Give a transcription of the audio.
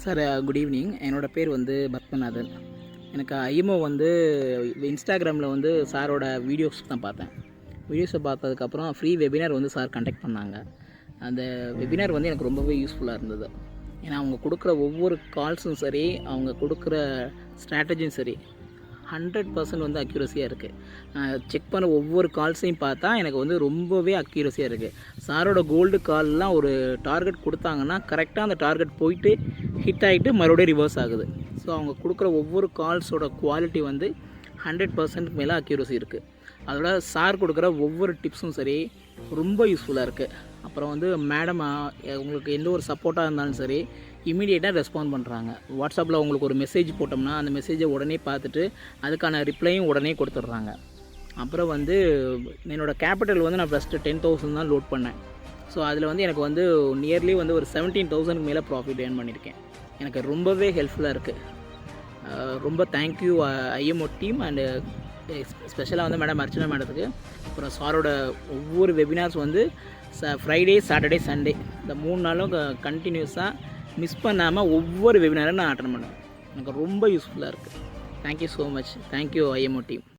Sir good evening. என்னோடய பேர் வந்து பத்மநாதன். எனக்கு ஐஎம்ஓ வந்து இன்ஸ்டாகிராமில் வந்து சாரோட வீடியோஸ் தான் பார்த்தேன். வீடியோஸை பார்த்ததுக்கப்புறம் ஃப்ரீ வெபினார் வந்து சார் கண்டக்ட் பண்ணாங்க. அந்த வெபினார் வந்து எனக்கு ரொம்பவே யூஸ்ஃபுல்லாக இருந்தது. ஏன்னா அவங்க கொடுக்குற ஒவ்வொரு கால்ஸும் சரி, அவங்க கொடுக்குற ஸ்ட்ராட்டஜியும் சரி 100% வந்து அக்யூரஸியாக இருக்குது. செக் பண்ண ஒவ்வொரு கால்ஸையும் பார்த்தா எனக்கு வந்து ரொம்பவே அக்யூரஸியாக இருக்குது. சாரோட கோல்டு கால்லாம் ஒரு டார்கெட் கொடுத்தாங்கன்னா கரெக்டாக அந்த டார்கெட் போயிட்டு ஹிட் ஆகிட்டு மறுபடியும் ரிவர்ஸ் ஆகுது. ஸோ அவங்க கொடுக்குற ஒவ்வொரு கால்ஸோட குவாலிட்டி வந்து 100% மேலே அக்யூரஸி இருக்குது. அதோட சார் கொடுக்குற ஒவ்வொரு டிப்ஸும் சரி ரொம்ப யூஸ்ஃபுல்லாக இருக்குது. அப்புறம் வந்து மேடம் உங்களுக்கு எந்த ஒரு சப்போர்ட்டாக இருந்தாலும் சரி இமீடியட்டாக ரெஸ்பாண்ட் பண்ணுறாங்க. வாட்ஸ்அப்பில் உங்களுக்கு ஒரு மெசேஜ் போட்டோம்னா அந்த மெசேஜை உடனே பார்த்துட்டு அதுக்கான ரிப்ளையும் உடனே கொடுத்துட்றாங்க. அப்புறம் வந்து என்னோடய கேபிட்டல் வந்து நான் ஃபஸ்ட்டு 10,000 தான் லோட் பண்ணேன். ஸோ அதில் வந்து எனக்கு வந்து நியர்லி வந்து ஒரு 17,000 மேலே ப்ராஃபிட் ஏர்ன் பண்ணியிருக்கேன். எனக்கு ரொம்பவே ஹெல்ப்ஃபுல்லாக இருக்குது. ரொம்ப தேங்க்யூ ஐஎம்ஓ டீம் அண்டு ஸ்பெஷலாக வந்து மேடம் அர்ச்சனா மேடத்துக்கு. அப்புறம் சாரோட ஒவ்வொரு வெபினார்ஸ் வந்து ஃப்ரைடே, சாட்டர்டே, சண்டே இந்த 3 நாளும் கண்டினியூஸாக மிஸ் பண்ணாமல் ஒவ்வொரு வெபினாரும் நான் அட்டெண்ட் பண்ணுவேன். எனக்கு ரொம்ப யூஸ்ஃபுல்லாக இருக்குது. Thank you so much. Thank you IMO team.